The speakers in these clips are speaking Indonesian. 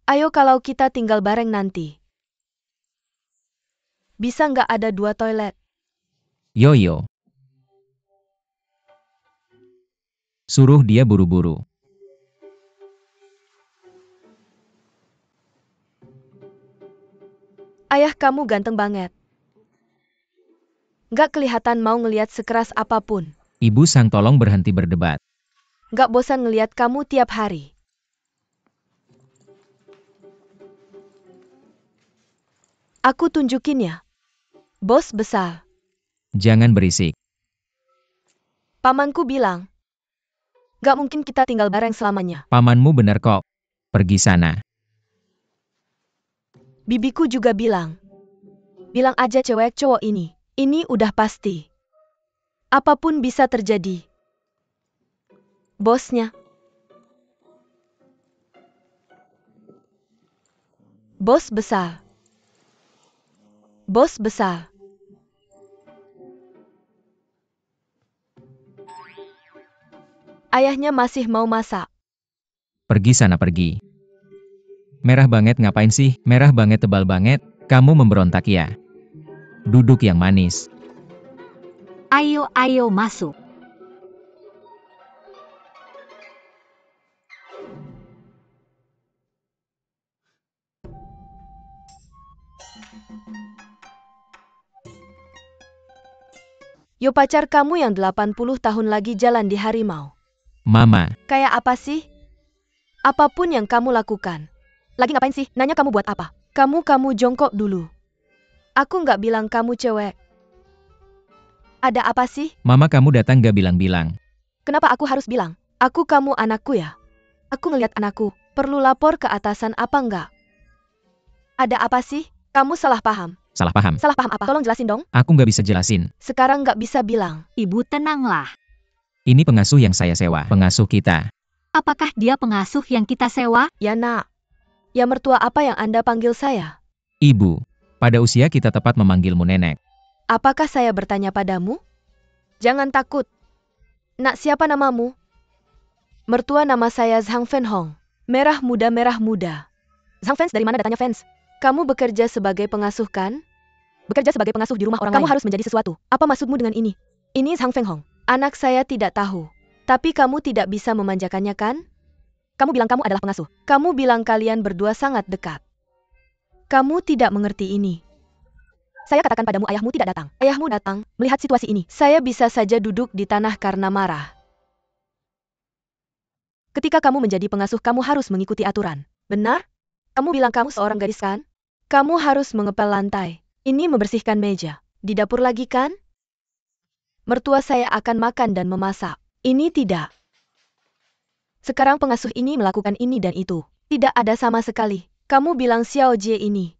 Ayo kalau kita tinggal bareng nanti. Bisa nggak ada 2 toilet? Yo. Suruh dia buru-buru. Ayah kamu ganteng banget. Nggak kelihatan mau ngeliat sekeras apapun. Ibu sang tolong berhenti berdebat. Nggak bosan ngeliat kamu tiap hari. Aku tunjukin ya. Bos besar. Jangan berisik. Pamanku bilang, nggak mungkin kita tinggal bareng selamanya. Pamanmu benar kok. Pergi sana. Bibiku juga bilang. Bilang aja cewek cowok ini. Ini udah pasti. Apapun bisa terjadi. Bosnya. Bos besar. Bos besar. Ayahnya masih mau masak. Pergi sana pergi. Merah banget ngapain sih? Merah banget tebal banget. Kamu memberontak ya? Duduk yang manis. Ayo masuk. Yo pacar kamu yang 80 tahun lagi jalan di harimau. Mama. Kayak apa sih? Apapun yang kamu lakukan. Lagi ngapain sih? Nanya kamu buat apa? Kamu jongkok dulu. Aku nggak bilang kamu cewek. Ada apa sih? Mama kamu datang gak bilang-bilang. Kenapa aku harus bilang? Kamu anakku ya? Aku ngeliat anakku. Perlu lapor ke atasan apa nggak? Ada apa sih? Kamu salah paham. Salah paham. Salah paham apa? Tolong jelasin dong. Aku nggak bisa jelasin. Sekarang nggak bisa bilang. Ibu tenanglah. Ini pengasuh yang saya sewa. Pengasuh kita. Apakah dia pengasuh yang kita sewa? Ya nak. Ya mertua apa yang Anda panggil saya? Ibu. Pada usia kita tepat memanggilmu nenek. Apakah saya bertanya padamu? Jangan takut. Nak, siapa namamu? Mertua nama saya Zhang Fenhong. Merah muda. Zhang fans dari mana datanya fans? Kamu bekerja sebagai pengasuh kan? Bekerja sebagai pengasuh di rumah orang lain. Kamu harus menjadi sesuatu. Apa maksudmu dengan ini? Ini Zhang Fenhong. Anak saya tidak tahu. Tapi kamu tidak bisa memanjakannya kan? Kamu bilang kamu adalah pengasuh. Kamu bilang kalian berdua sangat dekat. Kamu tidak mengerti ini. Saya katakan padamu ayahmu tidak datang. Ayahmu datang, melihat situasi ini. Saya bisa saja duduk di tanah karena marah. Ketika kamu menjadi pengasuh, kamu harus mengikuti aturan. Benar? Kamu bilang kamu seorang gadis kan? Kamu harus mengepel lantai. Ini membersihkan meja. Di dapur lagi kan? Mertua saya akan makan dan memasak. Ini tidak. Sekarang pengasuh ini melakukan ini dan itu. Tidak ada sama sekali. Kamu bilang Xiao Jie ini.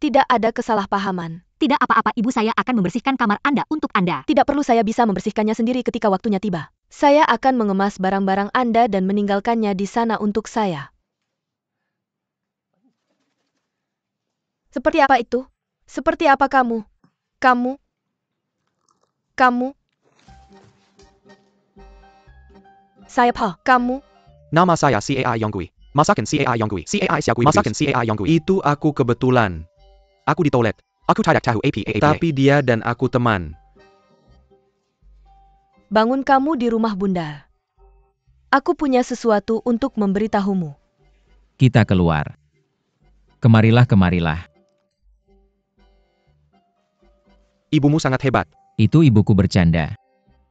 Tidak ada kesalahpahaman. Tidak apa-apa, ibu, saya akan membersihkan kamar Anda untuk Anda. Tidak perlu, saya bisa membersihkannya sendiri ketika waktunya tiba. Saya akan mengemas barang-barang Anda dan meninggalkannya di sana untuk saya. Seperti apa itu? Seperti apa kamu? Kamu? Saya Pa, kamu? Nama saya CAI Yonggui. Masakan CAI Yonggui. CAI Xiaogui. Masakan CAI Yonggui. Itu aku kebetulan. Aku di toilet. Aku tidak tahu apa. Tapi dia dan aku teman. Bangun kamu di rumah bunda. Aku punya sesuatu untuk memberitahumu. Kita keluar. Kemarilah. Ibumu sangat hebat. Itu ibuku bercanda.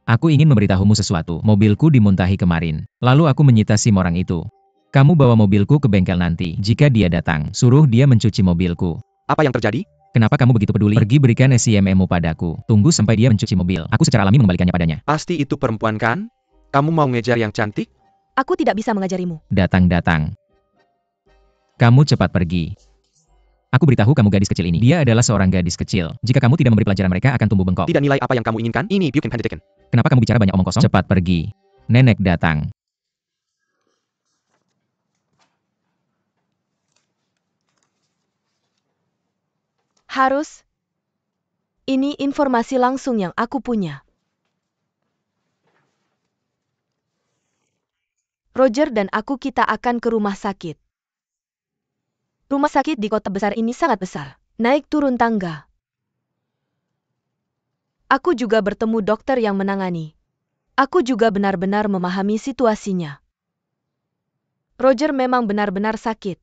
Aku ingin memberitahumu sesuatu. Mobilku dimuntahi kemarin. Lalu aku menyita SIM orang itu. Kamu bawa mobilku ke bengkel nanti. Jika dia datang, suruh dia mencuci mobilku. Apa yang terjadi? Kenapa kamu begitu peduli? Pergi berikan SIM-mu padaku. Tunggu sampai dia mencuci mobil. Aku secara alami mengembalikannya padanya. Pasti itu perempuan kan? Kamu mau ngejar yang cantik? Aku tidak bisa mengajarimu. Datang. Kamu cepat pergi. Aku beritahu kamu gadis kecil ini. Dia adalah seorang gadis kecil. Jika kamu tidak memberi pelajaran, mereka akan tumbuh bengkok. Tidak nilai apa yang kamu inginkan? Ini bukan pendidikan. Kenapa kamu bicara banyak omong kosong? Cepat pergi. Nenek datang. Harus. Ini informasi langsung yang aku punya. Roger dan aku kita akan ke rumah sakit. Rumah sakit di kota besar ini sangat besar. Naik turun tangga. Aku juga bertemu dokter yang menangani. Aku juga benar-benar memahami situasinya. Roger memang benar-benar sakit.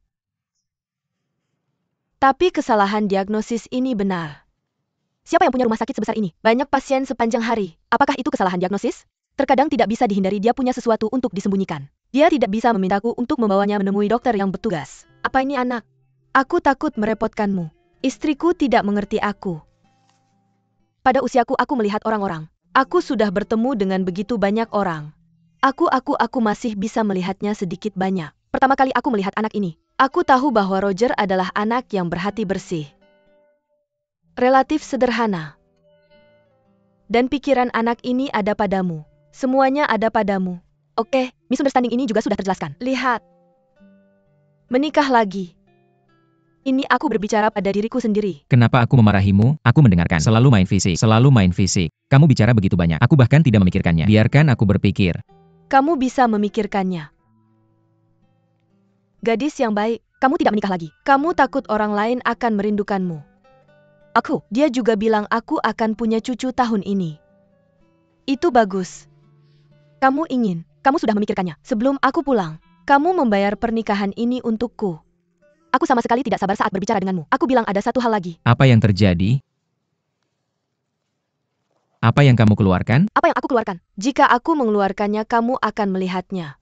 Tapi kesalahan diagnosis ini benar. Siapa yang punya rumah sakit sebesar ini? Banyak pasien sepanjang hari. Apakah itu kesalahan diagnosis? Terkadang tidak bisa dihindari, dia punya sesuatu untuk disembunyikan. Dia tidak bisa memintaku untuk membawanya menemui dokter yang bertugas. Apa ini anak? Aku takut merepotkanmu. Istriku tidak mengerti aku. Pada usiaku aku melihat orang-orang. Aku sudah bertemu dengan begitu banyak orang. Aku masih bisa melihatnya sedikit banyak. Pertama kali aku melihat anak ini. Aku tahu bahwa Roger adalah anak yang berhati bersih. Relatif sederhana. Dan pikiran anak ini ada padamu. Semuanya ada padamu. Oke, misunderstanding ini juga sudah terjelaskan. Lihat. Menikah lagi. Ini aku berbicara pada diriku sendiri. Kenapa aku memarahimu? Aku mendengarkan. Selalu main fisik. Selalu main fisik. Kamu bicara begitu banyak. Aku bahkan tidak memikirkannya. Biarkan aku berpikir. Kamu bisa memikirkannya. Gadis yang baik, kamu tidak menikah lagi. Kamu takut orang lain akan merindukanmu. Dia juga bilang aku akan punya cucu tahun ini. Itu bagus. Kamu sudah memikirkannya. Sebelum aku pulang, kamu membayar pernikahan ini untukku. Aku sama sekali tidak sabar saat berbicara denganmu. Aku bilang ada satu hal lagi. Apa yang terjadi? Apa yang kamu keluarkan? Apa yang aku keluarkan? Jika aku mengeluarkannya, kamu akan melihatnya.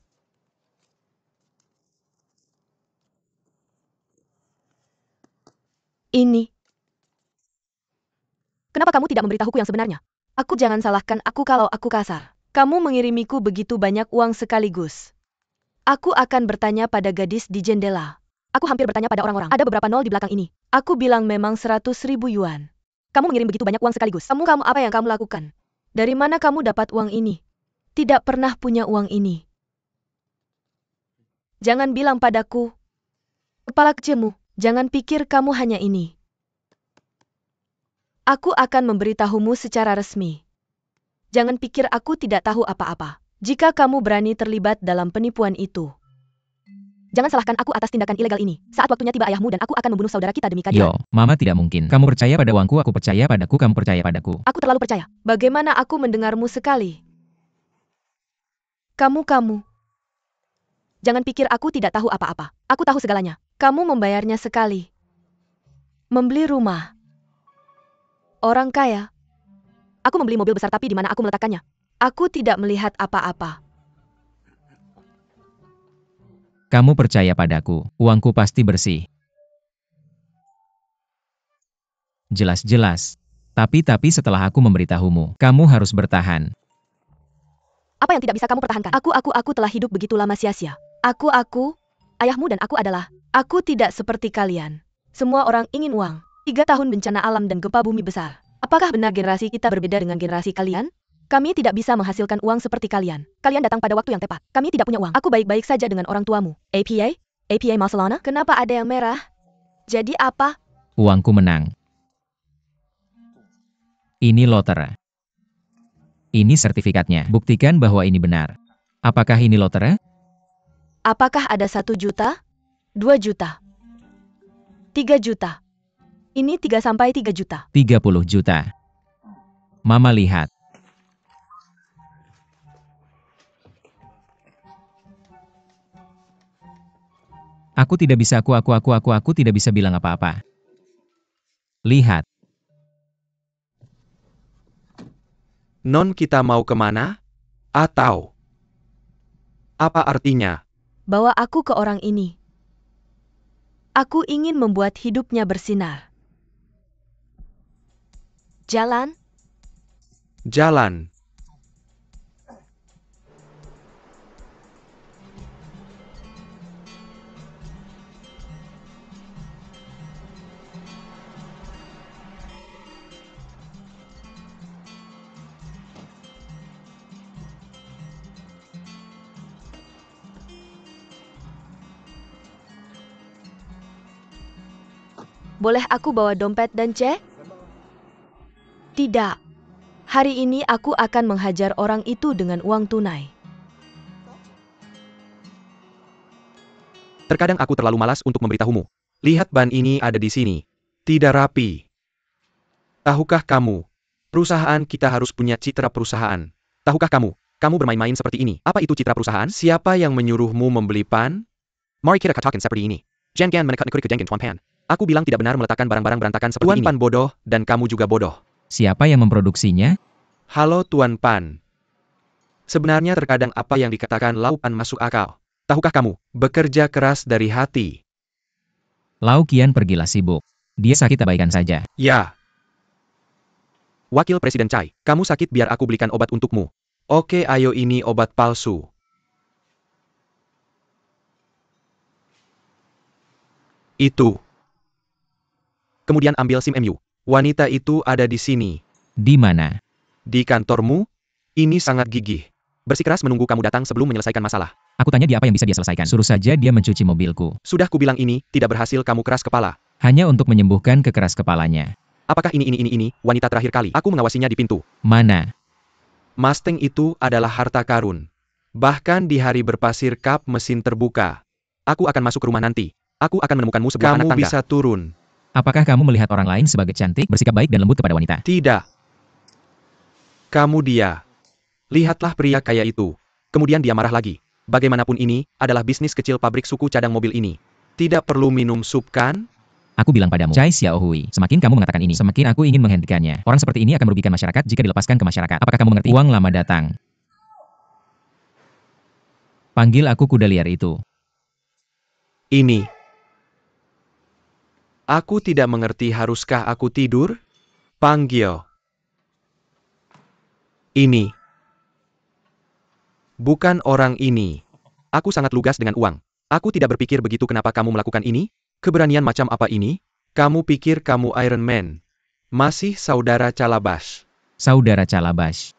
Ini. Kenapa kamu tidak memberitahuku yang sebenarnya? Jangan salahkan aku kalau aku kasar. Kamu mengirimiku begitu banyak uang sekaligus. Aku akan bertanya pada gadis di jendela. Aku hampir bertanya pada orang-orang. Ada beberapa nol di belakang ini. Aku bilang memang 100.000 yuan. Kamu mengirim begitu banyak uang sekaligus. Kamu apa yang kamu lakukan? Dari mana kamu dapat uang ini? Tidak pernah punya uang ini. Jangan bilang padaku. Kepala kecilmu, jangan pikir kamu hanya ini. Aku akan memberitahumu secara resmi. Jangan pikir aku tidak tahu apa-apa. Jika kamu berani terlibat dalam penipuan itu. Jangan salahkan aku atas tindakan ilegal ini. Saat waktunya tiba ayahmu dan aku akan membunuh saudara kita demi keadilan. Mama tidak mungkin. Kamu percaya pada uangku, aku percaya padaku, kamu percaya padaku. Aku terlalu percaya. Bagaimana aku mendengarmu sekali? Kamu. Jangan pikir aku tidak tahu apa-apa. Aku tahu segalanya. Kamu membayarnya sekali. Membeli rumah. Orang kaya. Aku membeli mobil besar, tapi di mana aku meletakkannya? Aku tidak melihat apa-apa. Kamu percaya padaku, uangku pasti bersih. Jelas-jelas. Tapi setelah aku memberitahumu, kamu harus bertahan. Apa yang tidak bisa kamu pertahankan? Aku telah hidup begitu lama sia-sia. Ayahmu dan aku tidak seperti kalian. Semua orang ingin uang. 3 tahun bencana alam dan gempa bumi besar. Apakah benar generasi kita berbeda dengan generasi kalian? Kami tidak bisa menghasilkan uang seperti kalian. Kalian datang pada waktu yang tepat. Kami tidak punya uang. Aku baik-baik saja dengan orang tuamu. APA Barcelona? Kenapa ada yang merah? Jadi apa? Uangku menang. Ini loter. Ini sertifikatnya. Buktikan bahwa ini benar. Apakah ini loter? Apakah ada 1 juta? 2 juta? 3 juta? Ini 3 sampai 3 juta. 30 juta. Mama lihat. Aku tidak bisa, aku tidak bisa bilang apa-apa. Lihat. Non, kita mau kemana? Atau apa artinya? Bawa aku ke orang ini. Aku ingin membuat hidupnya bersinar. Jalan. Boleh aku bawa dompet dan cek? Tidak. Hari ini aku akan menghajar orang itu dengan uang tunai. Terkadang aku terlalu malas untuk memberitahumu. Lihat ban ini ada di sini. Tidak rapi. Tahukah kamu, perusahaan kita harus punya citra perusahaan. Tahukah kamu bermain-main seperti ini. Apa itu citra perusahaan? Siapa yang menyuruhmu membeli pan? Mari kita katakan seperti ini. Jangan menekan ke Tuan Pan. Aku bilang tidak benar meletakkan barang-barang berantakan seperti ini. Tuan Pan bodoh, dan kamu juga bodoh. Siapa yang memproduksinya? Halo Tuan Pan. Sebenarnya terkadang apa yang dikatakan Lau Pan masuk akal. Tahukah kamu, bekerja keras dari hati. Lau Qian pergilah sibuk. Dia sakit abaikan saja. Ya. Wakil Presiden Chai, kamu sakit biar aku belikan obat untukmu. Oke, ayo ini obat palsu. Itu. Kemudian ambil SIM MU. Wanita itu ada di sini. Di mana? Di kantormu? Ini sangat gigih. Bersikeras menunggu kamu datang sebelum menyelesaikan masalah. Aku tanya dia apa yang bisa dia selesaikan. Suruh saja dia mencuci mobilku. Sudah kubilang ini, tidak berhasil kamu keras kepala. Hanya untuk menyembuhkan kekeras kepalanya. Apakah ini, wanita terakhir kali aku mengawasinya di pintu. Mana? Mustang itu adalah harta karun. Bahkan di hari berpasir kap mesin terbuka. Aku akan masuk ke rumah nanti. Aku akan menemukanmu sebuah anak tangga. Kamu bisa turun. Apakah kamu melihat orang lain sebagai cantik, bersikap baik dan lembut kepada wanita? Tidak. Kamu dia. Lihatlah pria kaya itu. Kemudian dia marah lagi. Bagaimanapun ini, adalah bisnis kecil pabrik suku cadang mobil ini. Tidak perlu minum sup kan? Aku bilang padamu, Chai Xiaohui, semakin kamu mengatakan ini, semakin aku ingin menghentikannya. Orang seperti ini akan merugikan masyarakat jika dilepaskan ke masyarakat. Apakah kamu mengerti? Uang lama datang. Panggil aku kuda liar itu. Ini. Aku tidak mengerti, haruskah aku tidur? Panggil. Ini. Bukan orang ini. Aku sangat lugas dengan uang. Aku tidak berpikir begitu. Kenapa kamu melakukan ini? Keberanian macam apa ini? Kamu pikir kamu Iron Man? Masih saudara Calabash. Saudara Calabash.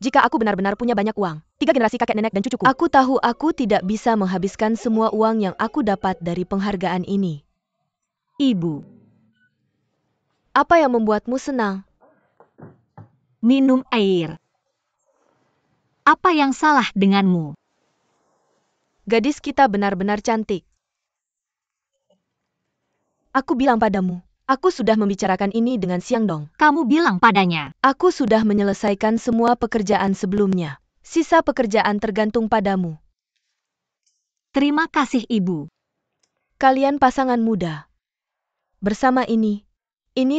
Jika aku benar-benar punya banyak uang, 3 generasi kakek nenek dan cucuku. Aku tahu aku tidak bisa menghabiskan semua uang yang aku dapat dari penghargaan ini. Ibu, Apa yang membuatmu senang? minum air. Apa yang salah denganmu? Gadis kita benar-benar cantik. Aku bilang padamu, aku sudah membicarakan ini dengan Xiangdong. Kamu bilang padanya. Aku sudah menyelesaikan semua pekerjaan sebelumnya. Sisa pekerjaan tergantung padamu. Terima kasih, Ibu. Kalian pasangan muda. Bersama ini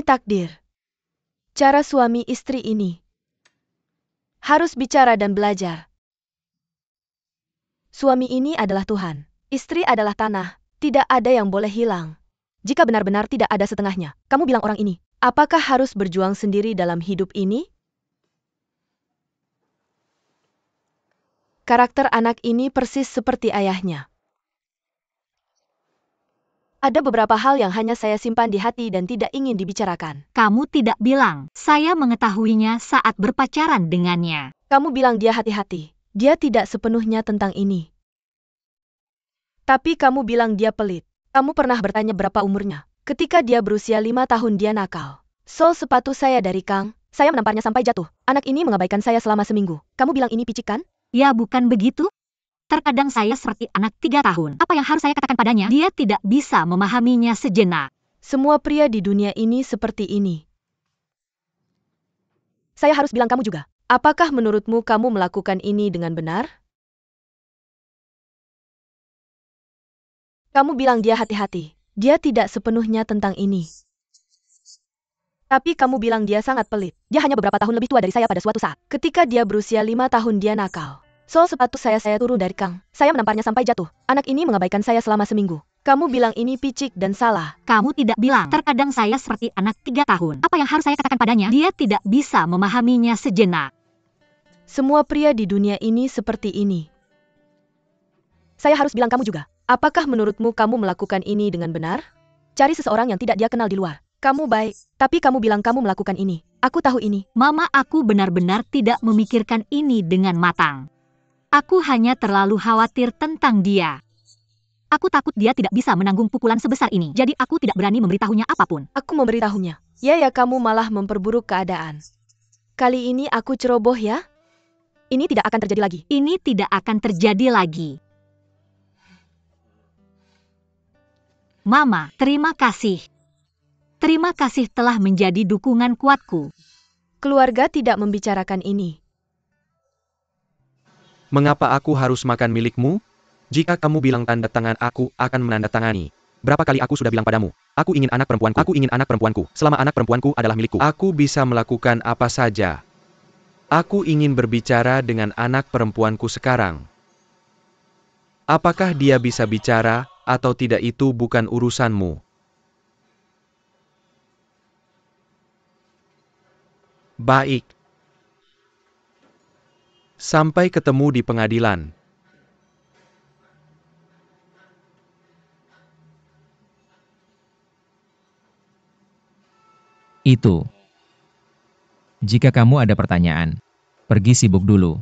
takdir. Cara suami istri ini. Harus bicara dan belajar. Suami ini adalah Tuhan. Istri adalah tanah. Tidak ada yang boleh hilang. Jika benar-benar tidak ada setengahnya, kamu bilang orang ini, apakah harus berjuang sendiri dalam hidup ini? Karakter anak ini persis seperti ayahnya. Ada beberapa hal yang hanya saya simpan di hati dan tidak ingin dibicarakan. Kamu tidak bilang. Saya mengetahuinya saat berpacaran dengannya. Kamu bilang dia hati-hati. Dia tidak sepenuhnya tentang ini. Tapi kamu bilang dia pelit. Kamu pernah bertanya berapa umurnya? Ketika dia berusia 5 tahun dia nakal. Sol sepatu saya dari Kang. Saya menamparnya sampai jatuh. Anak ini mengabaikan saya selama seminggu. Kamu bilang ini picik kan? Ya, bukan begitu? Terkadang saya seperti anak 3 tahun. Apa yang harus saya katakan padanya? Dia tidak bisa memahaminya sejenak. Semua pria di dunia ini seperti ini. Saya harus bilang kamu juga. Apakah menurutmu kamu melakukan ini dengan benar? Kamu bilang dia hati-hati. Dia tidak sepenuhnya tentang ini. Tapi kamu bilang dia sangat pelit. Dia hanya beberapa tahun lebih tua dari saya pada suatu saat. Ketika dia berusia 5 tahun dia nakal. Sol sepatu saya turun dari Kang. Saya menamparnya sampai jatuh. Anak ini mengabaikan saya selama seminggu. Kamu bilang ini picik dan salah. Kamu tidak bilang. Terkadang saya seperti anak 3 tahun. Apa yang harus saya katakan padanya? Dia tidak bisa memahaminya sejenak. Semua pria di dunia ini seperti ini. Saya harus bilang kamu juga. Apakah menurutmu kamu melakukan ini dengan benar? Cari seseorang yang tidak dia kenal di luar. Kamu baik, tapi kamu bilang kamu melakukan ini. Aku tahu ini. Mama, aku benar-benar tidak memikirkan ini dengan matang. Aku hanya terlalu khawatir tentang dia. Aku takut dia tidak bisa menanggung pukulan sebesar ini. Jadi aku tidak berani memberitahunya apapun. Aku memberitahunya. Ya kamu malah memperburuk keadaan. Kali ini aku ceroboh ya? Ini tidak akan terjadi lagi. Ini tidak akan terjadi lagi. Mama, terima kasih. Terima kasih telah menjadi dukungan kuatku. Keluarga tidak membicarakan ini. Mengapa aku harus makan milikmu? Jika kamu bilang tanda tangan, aku akan menandatangani. Berapa kali aku sudah bilang padamu, aku ingin anak perempuanku. Aku ingin anak perempuanku. Selama anak perempuanku adalah milikku, aku bisa melakukan apa saja. Aku ingin berbicara dengan anak perempuanku sekarang. Apakah dia bisa bicara atau tidak itu bukan urusanmu. Baik. Sampai ketemu di pengadilan. Itu. Jika kamu ada pertanyaan, pergi sibuk dulu.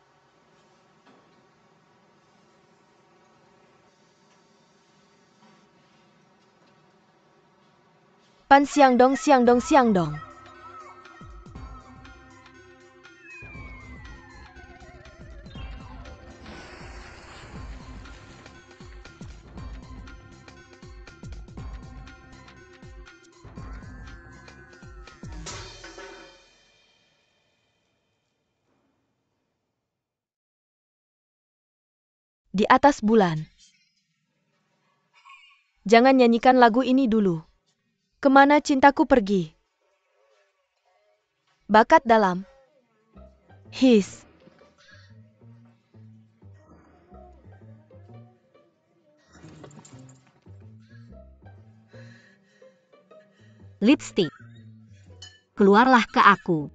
Pan siang dong, siang dong, siang dong. Di atas bulan. Jangan nyanyikan lagu ini dulu. Kemana cintaku pergi? Bakat dalam. His. Lipstick. Keluarlah ke aku.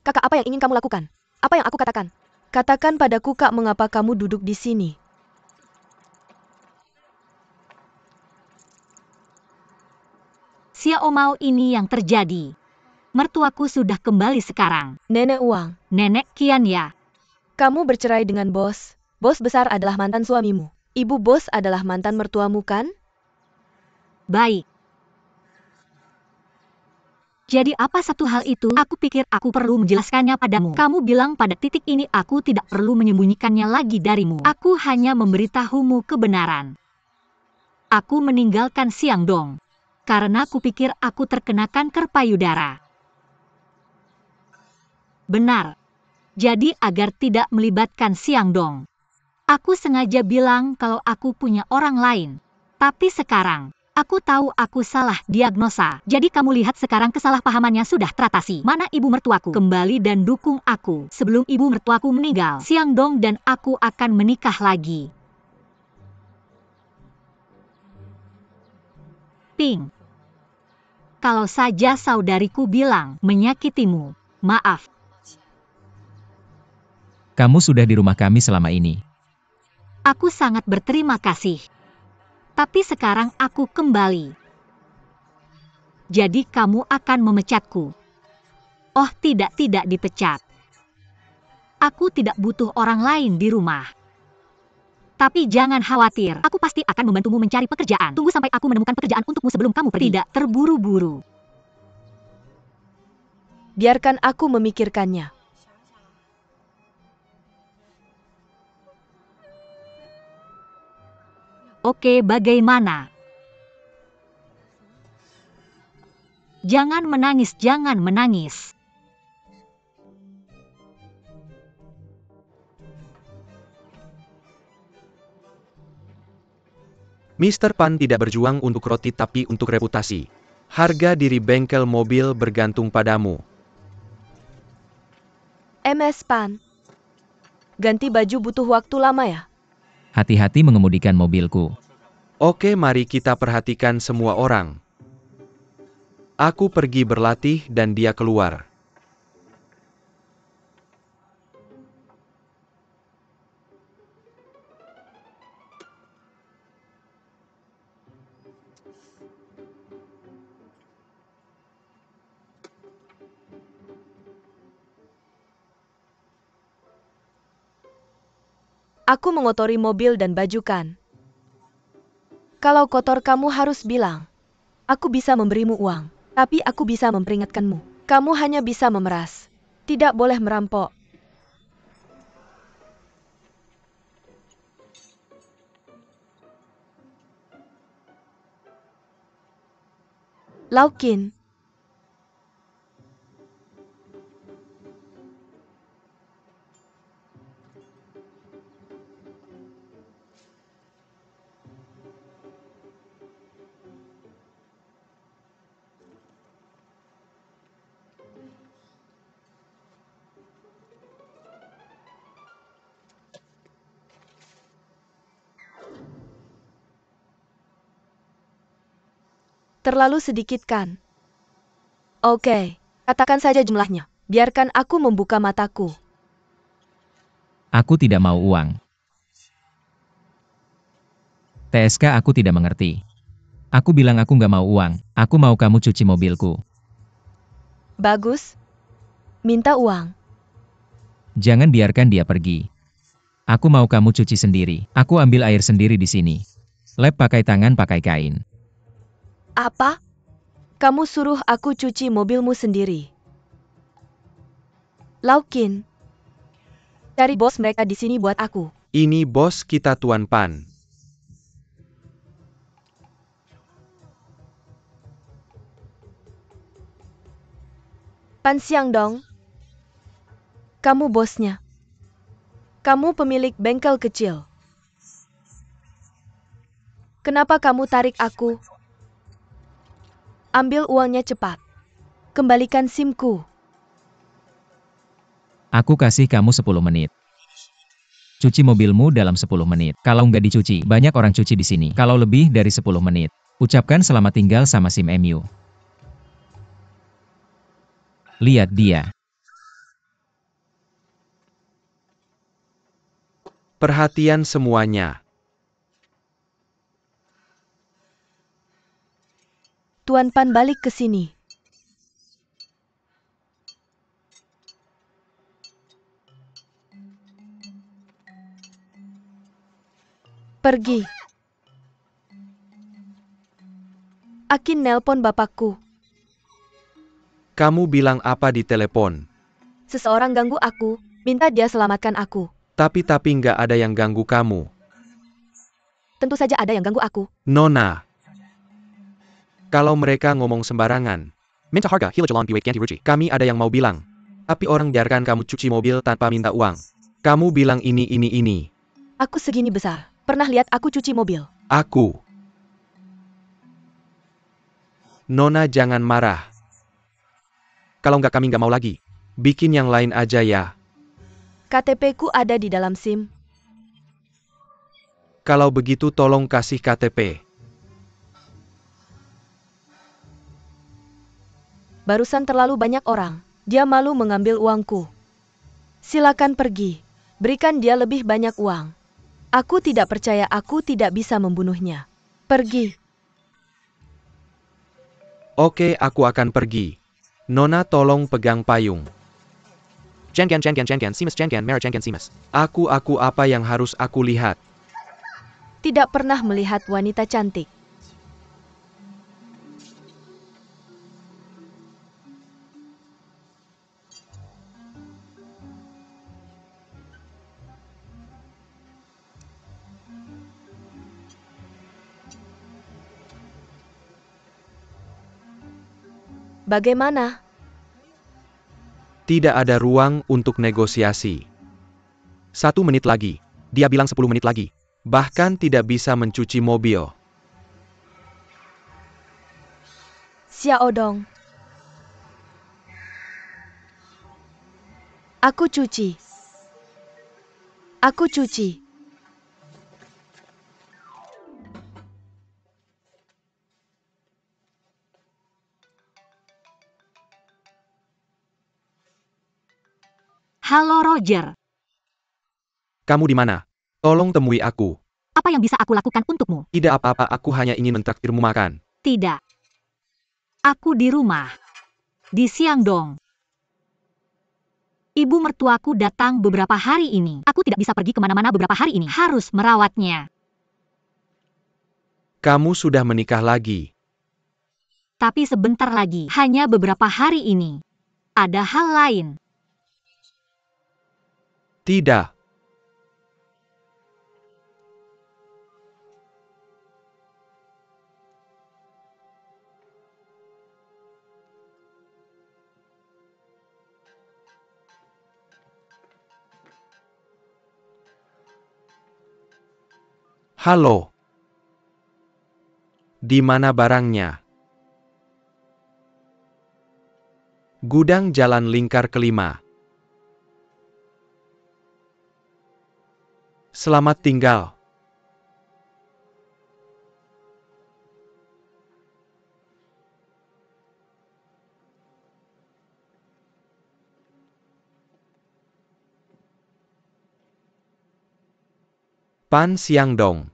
Kakak, apa yang ingin kamu lakukan? Apa yang aku katakan? Katakan padaku, Kak, mengapa kamu duduk di sini? Xiao Mao, ini yang terjadi. Mertuaku sudah kembali sekarang. Nenek Uang. Nenek Qian ya. Kamu bercerai dengan bos. Bos besar adalah mantan suamimu. Ibu bos adalah mantan mertuamu, kan? Baik. Jadi apa satu hal itu? Aku pikir aku perlu menjelaskannya padamu. Kamu bilang pada titik ini aku tidak perlu menyembunyikannya lagi darimu. Aku hanya memberitahumu kebenaran. Aku meninggalkan Xiangdong karena kupikir aku terkena kanker payudara. Benar. Jadi agar tidak melibatkan Xiangdong, aku sengaja bilang kalau aku punya orang lain. Tapi sekarang, aku tahu aku salah diagnosa. Jadi kamu lihat sekarang kesalahpahamannya sudah teratasi. Mana ibu mertuaku? Kembali dan dukung aku. Sebelum ibu mertuaku meninggal, Xiangdong dan aku akan menikah lagi. Ping. Kalau saja saudariku bilang menyakitimu, maaf. Kamu sudah di rumah kami selama ini. Aku sangat berterima kasih. Tapi sekarang aku kembali. Jadi kamu akan memecatku. Oh, tidak dipecat. Aku tidak butuh orang lain di rumah. Tapi jangan khawatir, aku pasti akan membantumu mencari pekerjaan. Tunggu sampai aku menemukan pekerjaan untukmu sebelum kamu pergi. Tidak terburu-buru. Biarkan aku memikirkannya. Oke, bagaimana? Jangan menangis, jangan menangis. Mr. Pan tidak berjuang untuk roti tapi untuk reputasi. Harga diri bengkel mobil bergantung padamu. MS Pan. Ganti baju butuh waktu lama ya? Hati-hati mengemudikan mobilku. Oke, mari kita perhatikan semua orang. Aku pergi berlatih dan dia keluar. Aku mengotori mobil dan baju kan. Kalau kotor kamu harus bilang. Aku bisa memberimu uang, tapi aku bisa memperingatkanmu. Kamu hanya bisa memeras. Tidak boleh merampok. Laukin. Terlalu sedikit kan? Oke, katakan saja jumlahnya. Biarkan aku membuka mataku. Aku tidak mau uang. TSK aku tidak mengerti. Aku bilang aku nggak mau uang. Aku mau kamu cuci mobilku. Bagus. Minta uang. Jangan biarkan dia pergi. Aku mau kamu cuci sendiri. Aku ambil air sendiri di sini. Lap pakai tangan pakai kain. Apa? Kamu suruh aku cuci mobilmu sendiri. Laukin. Cari bos mereka di sini buat aku. Ini bos kita Tuan Pan. Pan Siang dong. Kamu bosnya. Kamu pemilik bengkel kecil. Kenapa kamu tarik aku? Ambil uangnya cepat. Kembalikan SIM-ku. Aku kasih kamu 10 menit. Cuci mobilmu dalam 10 menit. Kalau nggak dicuci, banyak orang cuci di sini. Kalau lebih dari 10 menit, ucapkan selamat tinggal sama SIM MU. Lihat dia. Perhatian semuanya. Tuan Pan balik ke sini. Pergi. Akin nelpon bapakku. Kamu bilang apa di telepon? Seseorang ganggu aku, minta dia selamatkan aku. Tapi nggak ada yang ganggu kamu. Tentu saja ada yang ganggu aku. Nona. Kalau mereka ngomong sembarangan. Minta harga, hila jalan piwek ganti ruci. Kami ada yang mau bilang. Tapi orang biarkan kamu cuci mobil tanpa minta uang. Kamu bilang ini. Aku segini besar. Pernah lihat aku cuci mobil? Aku. Nona jangan marah. Kalau nggak kami nggak mau lagi. Bikin yang lain aja ya. KTP-ku ada di dalam SIM. Kalau begitu tolong kasih KTP. Barusan terlalu banyak orang. Dia malu mengambil uangku. Silakan pergi. Berikan dia lebih banyak uang. Aku tidak percaya aku tidak bisa membunuhnya. Pergi. Oke, aku akan pergi. Nona tolong pegang payung. Jangan, simas, merah jangan simas. Aku apa yang harus aku lihat? Tidak pernah melihat wanita cantik. Bagaimana? Tidak ada ruang untuk negosiasi. 1 menit lagi. Dia bilang 10 menit lagi. Bahkan tidak bisa mencuci mobil. Xiao Dong. Aku cuci. Aku cuci. Halo Roger, Kamu di mana? Tolong temui aku. apa yang bisa aku lakukan untukmu? Tidak apa-apa, aku hanya ingin mentraktirmu makan. Tidak. Aku di rumah. Di Siangdong. Ibu mertuaku datang beberapa hari ini. Aku tidak bisa pergi kemana-mana beberapa hari ini. Harus merawatnya. Kamu sudah menikah lagi. Tapi sebentar lagi. Hanya beberapa hari ini. Ada hal lain. Tidak. Halo. Di mana barangnya? Gudang Jalan Lingkar Kelima. Selamat tinggal. Pan siang dong.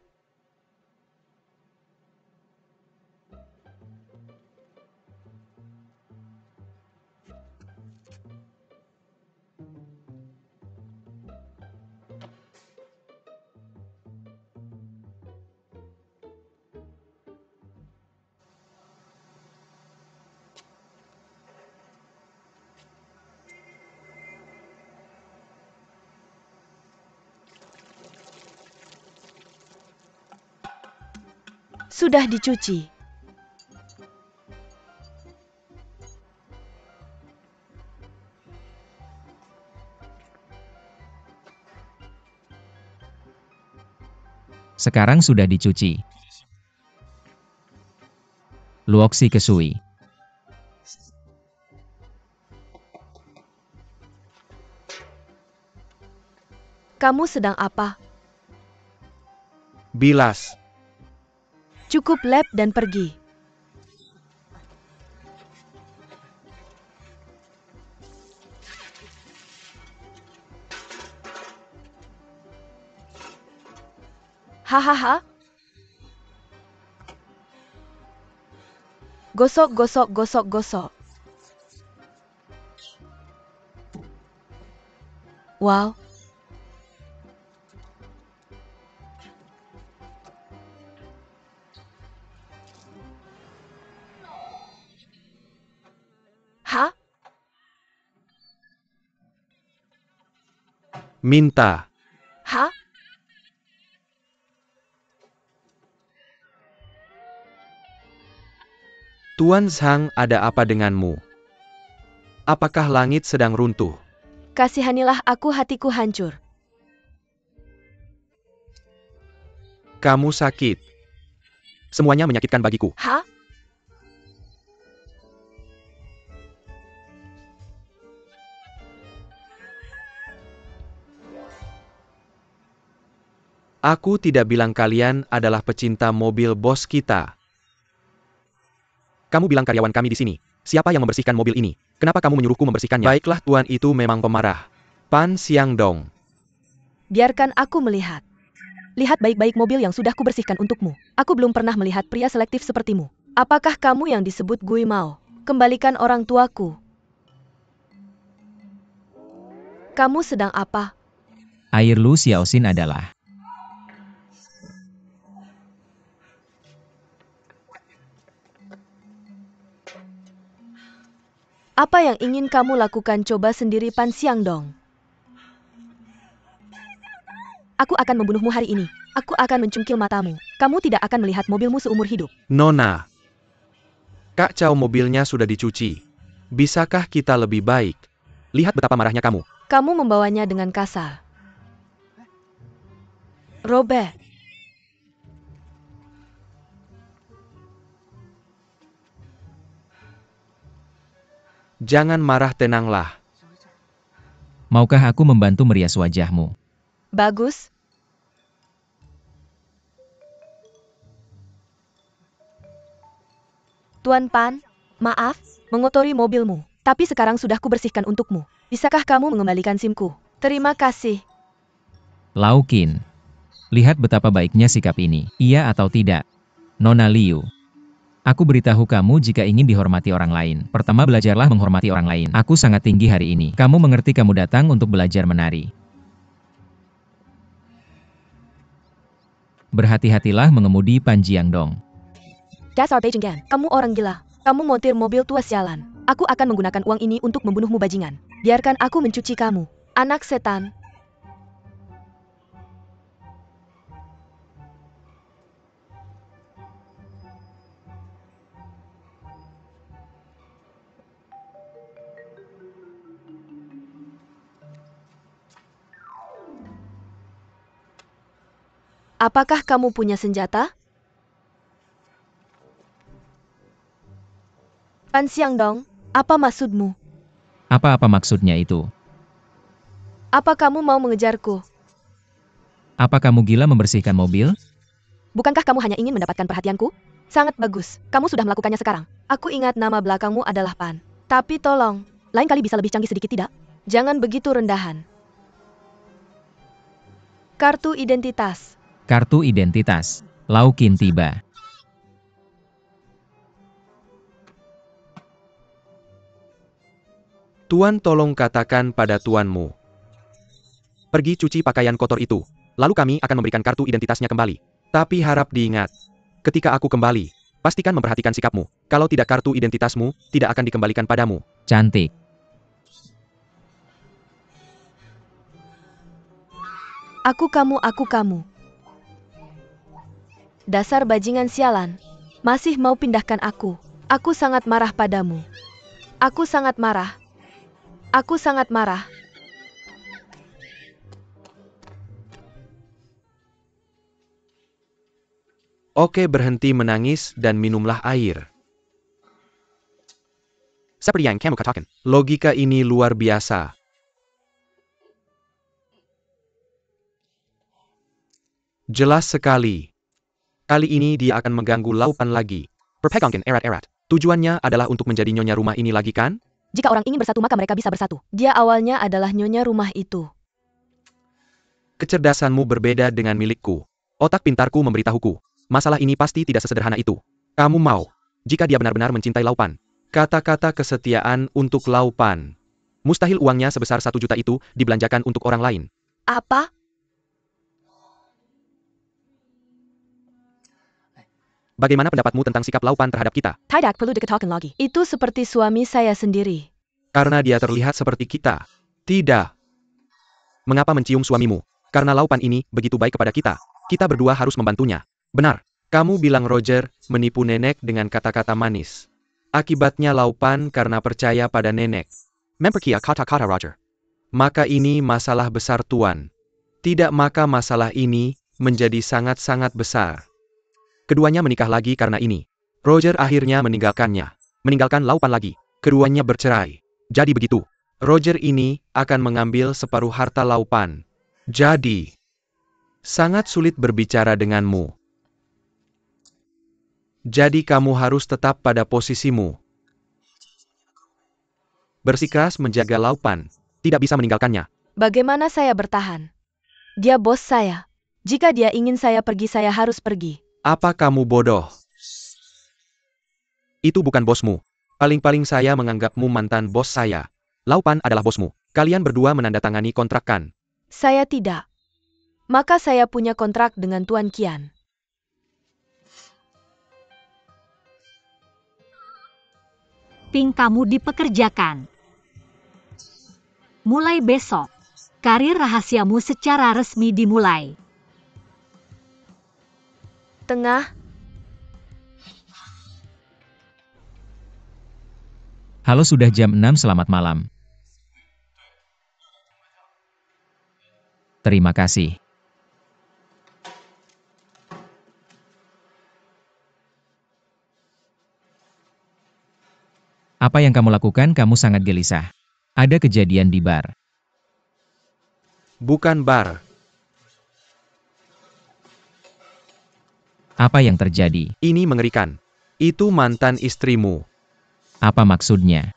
Sudah dicuci. Sekarang sudah dicuci. Luoksi kesui. Kamu sedang apa? Bilas. Cukup lap dan pergi. Hahaha. Gosok, gosok, gosok, gosok. Wow. Hah? Minta. Hah? Tuan Zhang, ada apa denganmu? Apakah langit sedang runtuh? Kasihanilah aku, hatiku hancur. Kamu sakit. Semuanya menyakitkan bagiku. Hah? Aku tidak bilang kalian adalah pecinta mobil bos kita. Kamu bilang karyawan kami di sini. Siapa yang membersihkan mobil ini? Kenapa kamu menyuruhku membersihkannya? Baiklah, tuan itu memang pemarah. Pan siang dong. Biarkan aku melihat. Lihat baik-baik mobil yang sudah kubersihkan untukmu. Aku belum pernah melihat pria selektif sepertimu. Apakah kamu yang disebut Gui Mao? Kembalikan orang tuaku. Kamu sedang apa? Air Lu Xiaoxin adalah Apa yang ingin kamu lakukan? Coba sendiri, Pan Siang dong. Aku akan membunuhmu hari ini. Aku akan mencungkil matamu. Kamu tidak akan melihat mobilmu seumur hidup. Nona. Kak Chow, mobilnya sudah dicuci. Bisakah kita lebih baik? Lihat betapa marahnya kamu. Kamu membawanya dengan kasar. Robert. Jangan marah, tenanglah. Maukah aku membantu merias wajahmu? Bagus. Tuan Pan, maaf, mengotori mobilmu. Tapi sekarang sudah kubersihkan untukmu. Bisakah kamu mengembalikan SIM-ku? Terima kasih. Lau Qin. Lihat betapa baiknya sikap ini. Iya atau tidak? Nona Liu. Aku beritahu kamu jika ingin dihormati orang lain. Pertama, belajarlah menghormati orang lain. Aku sangat tinggi hari ini. Kamu mengerti kamu datang untuk belajar menari. Berhati-hatilah mengemudi Pan Jiang Dong. Dasar Beijing Gan. Kamu orang gila. Kamu montir mobil tua sialan. Aku akan menggunakan uang ini untuk membunuhmu bajingan. Biarkan aku mencuci kamu, anak setan. Apakah kamu punya senjata? Pan Siang Dong, apa maksudmu? Apa-apa maksudnya itu? Apa kamu mau mengejarku? Apa kamu gila membersihkan mobil? Bukankah kamu hanya ingin mendapatkan perhatianku? Sangat bagus, kamu sudah melakukannya sekarang. Aku ingat nama belakangmu adalah Pan. Tapi tolong, lain kali bisa lebih canggih sedikit tidak? Jangan begitu rendahan. Kartu identitas. Kartu identitas. Lau Qin tiba. Tuan tolong katakan pada tuanmu. Pergi cuci pakaian kotor itu. Lalu kami akan memberikan kartu identitasnya kembali. Tapi harap diingat. Ketika aku kembali, pastikan memperhatikan sikapmu. Kalau tidak kartu identitasmu, tidak akan dikembalikan padamu. Cantik. Aku kamu. Dasar bajingan sialan. Masih mau pindahkan aku. Aku sangat marah padamu. Aku sangat marah. Aku sangat marah. Oke, berhenti menangis dan minumlah air. Seperti yang kamu katakan, logika ini luar biasa. Jelas sekali. Kali ini dia akan mengganggu Laupan lagi. Perpegangkan erat-erat. Tujuannya adalah untuk menjadi nyonya rumah ini lagi kan? Jika orang ingin bersatu maka mereka bisa bersatu. Dia awalnya adalah nyonya rumah itu. Kecerdasanmu berbeda dengan milikku. Otak pintarku memberitahuku. Masalah ini pasti tidak sesederhana itu. Kamu mau, jika dia benar-benar mencintai Laupan. Kata-kata kesetiaan untuk Laupan. Mustahil uangnya sebesar 1 juta itu dibelanjakan untuk orang lain. Apa? Bagaimana pendapatmu tentang sikap Laupan terhadap kita? Tidak perlu dikatakan lagi. Itu seperti suami saya sendiri. Karena dia terlihat seperti kita. Tidak. Mengapa mencium suamimu? Karena Laupan ini begitu baik kepada kita. Kita berdua harus membantunya. Benar. Kamu bilang Roger menipu nenek dengan kata-kata manis. Akibatnya Laupan karena percaya pada nenek. Memperkaya kata-kata Roger. Maka ini masalah besar tuan. Tidak, maka masalah ini menjadi sangat-sangat besar. Keduanya menikah lagi karena ini. Roger akhirnya meninggalkannya. Meninggalkan Laupan lagi. Keduanya bercerai. Jadi begitu. Roger ini akan mengambil separuh harta Laupan. Jadi, sangat sulit berbicara denganmu. Jadi kamu harus tetap pada posisimu. Bersikeras menjaga Laupan. Tidak bisa meninggalkannya. Bagaimana saya bertahan? Dia bos saya. Jika dia ingin saya pergi, saya harus pergi. Apa kamu bodoh? Itu bukan bosmu. Paling-paling saya menganggapmu mantan bos saya. Laupan adalah bosmu. Kalian berdua menandatangani kontrak kan? Saya tidak. Maka saya punya kontrak dengan Tuan Qian. Ping kamu dipekerjakan. Mulai besok, karir rahasiamu secara resmi dimulai. Tengah. Halo, sudah jam 6, selamat malam. Terima kasih. Apa yang kamu lakukan? Kamu sangat gelisah. Ada kejadian di bar. Bukan bar. Apa yang terjadi? Ini mengerikan. Itu mantan istrimu. Apa maksudnya?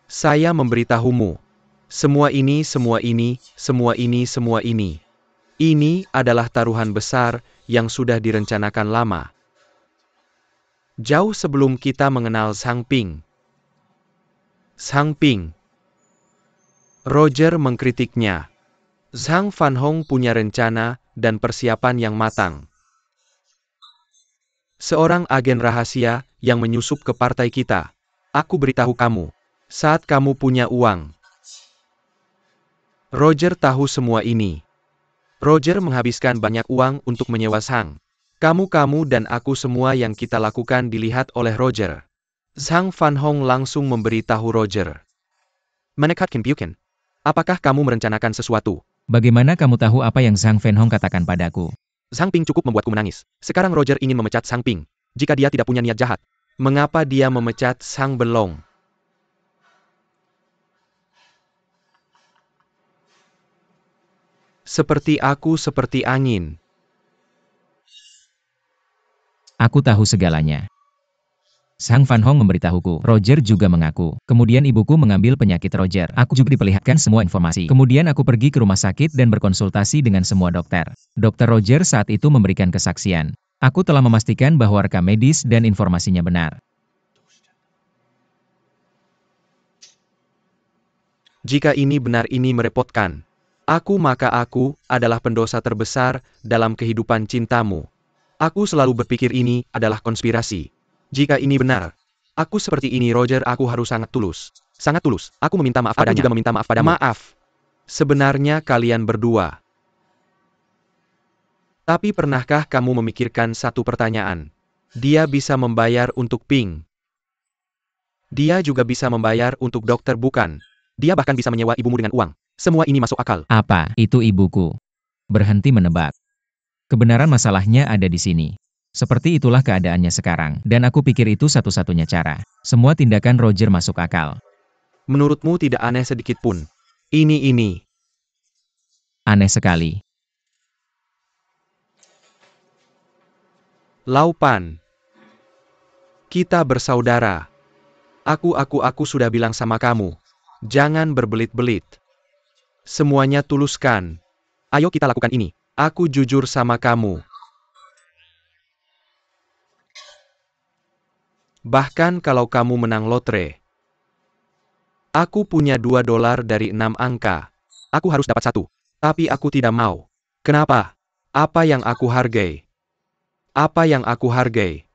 Saya memberitahumu. Semua ini. Ini adalah taruhan besar yang sudah direncanakan lama. Jauh sebelum kita mengenal Sang Ping. Sang Ping. Roger mengkritiknya. Zhang Fanhong punya rencana dan persiapan yang matang. Seorang agen rahasia yang menyusup ke partai kita. Aku beritahu kamu, Saat kamu punya uang. Roger tahu semua ini. Roger menghabiskan banyak uang untuk menyewa Zhang. Kamu dan aku semua yang kita lakukan dilihat oleh Roger. Zhang Fanhong langsung memberitahu Roger. Menekat Kim Pyuken. Apakah kamu merencanakan sesuatu? Bagaimana kamu tahu apa yang Zhang Fanhong katakan padaku? Zhang Ping cukup membuatku menangis. Sekarang Roger ingin memecat Zhang Ping. Jika dia tidak punya niat jahat, mengapa dia memecat Zhang Belong? Seperti aku seperti angin. Aku tahu segalanya. Zhang Fanhong memberitahuku. Roger juga mengaku. Kemudian ibuku mengambil penyakit Roger. Aku juga diperlihatkan semua informasi. Kemudian aku pergi ke rumah sakit dan berkonsultasi dengan semua dokter. Dokter Roger saat itu memberikan kesaksian. Aku telah memastikan bahwa rekam medis dan informasinya benar. Jika ini benar, ini merepotkan. Maka aku adalah pendosa terbesar dalam kehidupan cintamu. Aku selalu berpikir ini adalah konspirasi. Jika ini benar, aku seperti ini Roger, aku harus sangat tulus. Sangat tulus, aku meminta maaf padanya. Aku juga meminta maaf padamu. Maaf. Sebenarnya kalian berdua. Tapi pernahkah kamu memikirkan satu pertanyaan? Dia bisa membayar untuk Ping. Dia juga bisa membayar untuk dokter, bukan? Dia bahkan bisa menyewa ibumu dengan uang. Semua ini masuk akal. Apa itu ibuku? Berhenti menebak. Kebenaran masalahnya ada di sini. Seperti itulah keadaannya sekarang. Dan aku pikir itu satu-satunya cara. Semua tindakan Roger masuk akal. Menurutmu tidak aneh sedikit pun? Ini. Aneh sekali. Laupan. Kita bersaudara. Aku sudah bilang sama kamu. Jangan berbelit-belit. Semuanya tuluskan. Ayo kita lakukan ini. Aku jujur sama kamu. Bahkan kalau kamu menang lotre. Aku punya $2 dari 6 angka. Aku harus dapat 1. Tapi aku tidak mau. Kenapa? Apa yang aku hargai? Apa yang aku hargai?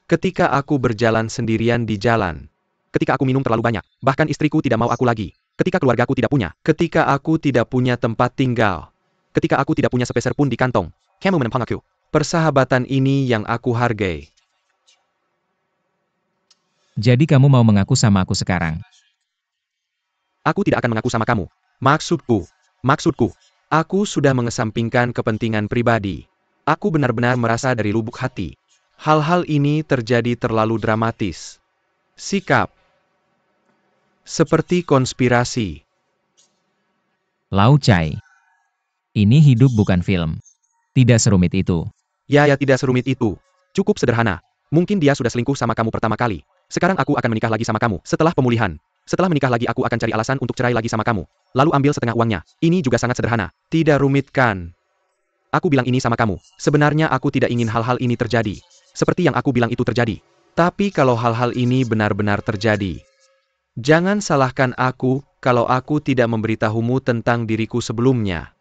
Ketika aku berjalan sendirian di jalan. Ketika aku minum terlalu banyak. Bahkan istriku tidak mau aku lagi. Ketika keluargaku tidak punya. Ketika aku tidak punya tempat tinggal. Ketika aku tidak punya sepeser pun di kantong. Kamu menempang aku. Persahabatan ini yang aku hargai. Jadi kamu mau mengaku sama aku sekarang? Aku tidak akan mengaku sama kamu. Maksudku. Aku sudah mengesampingkan kepentingan pribadi. Aku benar-benar merasa dari lubuk hati. Hal-hal ini terjadi terlalu dramatis. Sikap. Seperti konspirasi. Lau Chai. Ini hidup bukan film. Tidak serumit itu. Ya tidak serumit itu. Cukup sederhana. Mungkin dia sudah selingkuh sama kamu pertama kali. Sekarang aku akan menikah lagi sama kamu. Setelah pemulihan. Setelah menikah lagi aku akan cari alasan untuk cerai lagi sama kamu. Lalu ambil setengah uangnya. Ini juga sangat sederhana. Tidak rumit kan? Aku bilang ini sama kamu. Sebenarnya aku tidak ingin hal-hal ini terjadi. Seperti yang aku bilang itu terjadi. Tapi kalau hal-hal ini benar-benar terjadi. Jangan salahkan aku kalau aku tidak memberitahumu tentang diriku sebelumnya.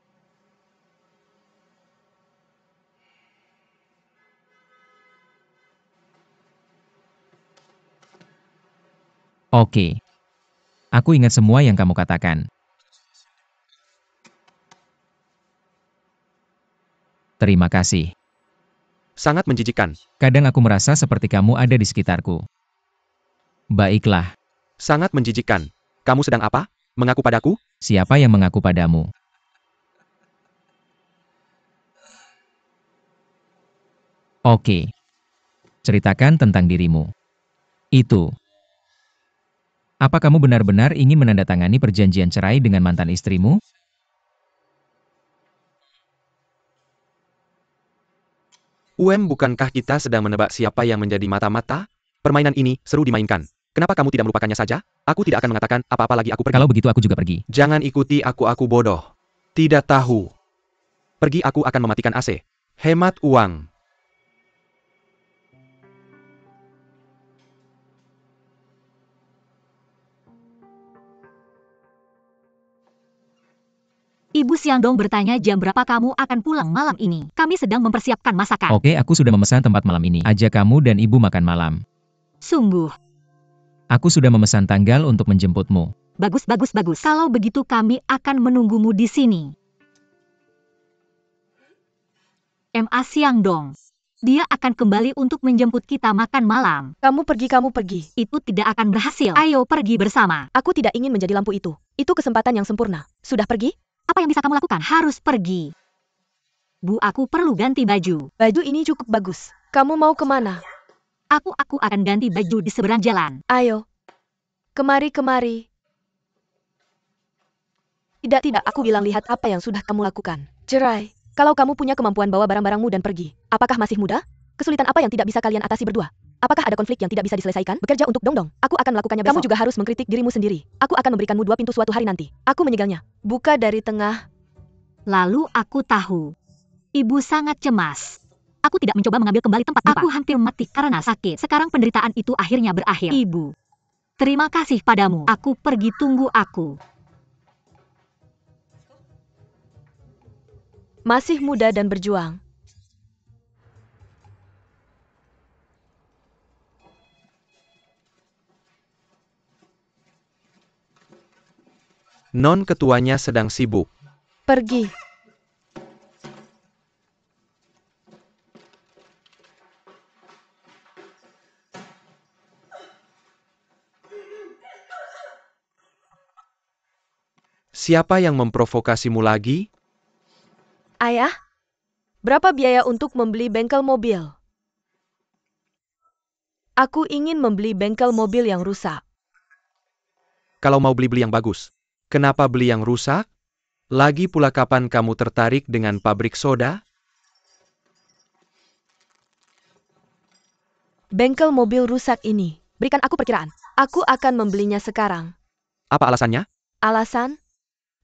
Oke. Aku ingat semua yang kamu katakan. Terima kasih. Sangat menjijikkan. Kadang aku merasa seperti kamu ada di sekitarku. Baiklah. Sangat menjijikkan. Kamu sedang apa? Mengaku padaku? Siapa yang mengaku padamu? Oke. Ceritakan tentang dirimu. Itu. Apa kamu benar-benar ingin menandatangani perjanjian cerai dengan mantan istrimu? Bukankah kita sedang menebak siapa yang menjadi mata-mata? Permainan ini seru dimainkan. Kenapa kamu tidak melupakannya saja? Aku tidak akan mengatakan apa-apa lagi, aku pergi. Kalau begitu aku juga pergi. Jangan ikuti aku bodoh. Tidak tahu. Pergi, aku akan mematikan AC. Hemat uang. Ibu Xiangdong bertanya jam berapa kamu akan pulang malam ini. Kami sedang mempersiapkan masakan. Oke, aku sudah memesan tempat malam ini. Ajak kamu dan ibu makan malam. Sungguh. Aku sudah memesan tanggal untuk menjemputmu. Bagus, bagus, bagus. Kalau begitu kami akan menunggumu di sini. Ma siang dong. Dia akan kembali untuk menjemput kita makan malam. Kamu pergi. Itu tidak akan berhasil. Ayo pergi bersama. Aku tidak ingin menjadi lampu itu. Itu kesempatan yang sempurna. Sudah pergi? Apa yang bisa kamu lakukan? Harus pergi. Bu, aku perlu ganti baju. Baju ini cukup bagus. Kamu mau kemana? Aku akan ganti baju di seberang jalan. Ayo. Kemari. Tidak, aku bilang lihat apa yang sudah kamu lakukan. Cerai. Kalau kamu punya kemampuan bawa barang-barangmu dan pergi, apakah masih muda? Kesulitan apa yang tidak bisa kalian atasi berdua? Apakah ada konflik yang tidak bisa diselesaikan? Bekerja untuk Dongdong. Aku akan melakukannya besok. Kamu juga harus mengkritik dirimu sendiri. Aku akan memberikanmu 2 pintu suatu hari nanti. Aku menyegelnya. Buka dari tengah. Lalu aku tahu. Ibu sangat cemas. Aku tidak mencoba mengambil kembali tempat Bapak. Aku hampir mati karena sakit. Sekarang penderitaan itu akhirnya berakhir. Ibu, terima kasih padamu. Aku pergi, tunggu aku. Masih muda dan berjuang. Non ketuanya sedang sibuk. Pergi. Siapa yang memprovokasimu lagi? Ayah, berapa biaya untuk membeli bengkel mobil? Aku ingin membeli bengkel mobil yang rusak. Kalau mau beli yang bagus, kenapa beli yang rusak? Lagi pula kapan kamu tertarik dengan pabrik soda? Bengkel mobil rusak ini, berikan aku perkiraan. Aku akan membelinya sekarang. Apa alasannya? Alasan?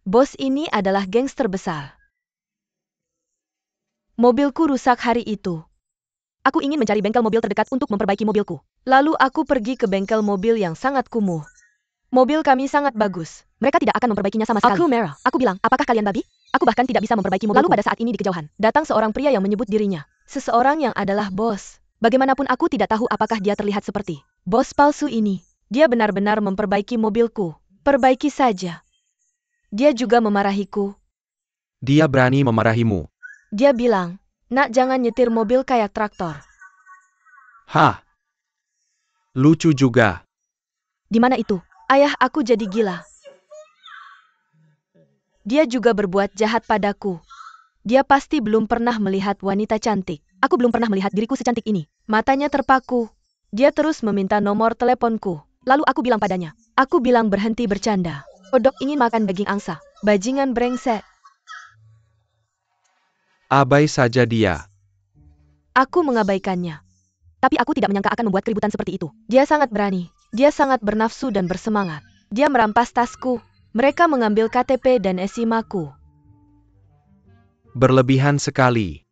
Bos ini adalah gangster besar. Mobilku rusak hari itu. Aku ingin mencari bengkel mobil terdekat untuk memperbaiki mobilku. Lalu aku pergi ke bengkel mobil yang sangat kumuh. Mobil kami sangat bagus. Mereka tidak akan memperbaikinya sama sekali. Aku merah. Aku bilang, apakah kalian babi? Aku bahkan tidak bisa memperbaiki mobilku. Lalu pada saat ini di kejauhan, datang seorang pria yang menyebut dirinya. Seseorang yang adalah bos. Bagaimanapun aku tidak tahu apakah dia terlihat seperti bos palsu ini. Dia benar-benar memperbaiki mobilku. Perbaiki saja. Dia juga memarahiku. Dia berani memarahimu. Dia bilang, nak jangan nyetir mobil kayak traktor. Hah? Lucu juga. Di mana itu? Ayah aku jadi gila. Dia juga berbuat jahat padaku. Dia pasti belum pernah melihat wanita cantik. Aku belum pernah melihat diriku secantik ini. Matanya terpaku. Dia terus meminta nomor teleponku. Lalu aku bilang padanya. Aku bilang berhenti bercanda. Kodok ingin makan daging angsa. Bajingan brengsek. Abai saja dia. Aku mengabaikannya. Tapi aku tidak menyangka akan membuat keributan seperti itu. Dia sangat berani. Dia sangat bernafsu dan bersemangat. Dia merampas tasku. Mereka mengambil KTP dan SIM-aku. Berlebihan sekali.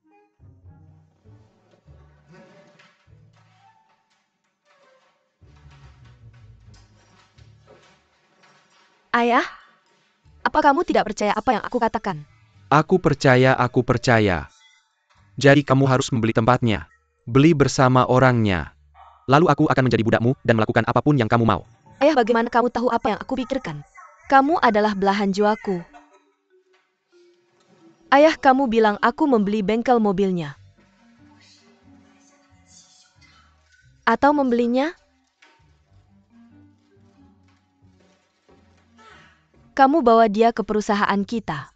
Ayah, apa kamu tidak percaya apa yang aku katakan? Aku percaya. Jadi kamu harus membeli tempatnya. Beli bersama orangnya. Lalu aku akan menjadi budakmu dan melakukan apapun yang kamu mau. Ayah, bagaimana kamu tahu apa yang aku pikirkan? Kamu adalah belahan jiwaku. Ayah, kamu bilang aku membeli bengkel mobilnya. Atau membelinya? Kamu bawa dia ke perusahaan kita.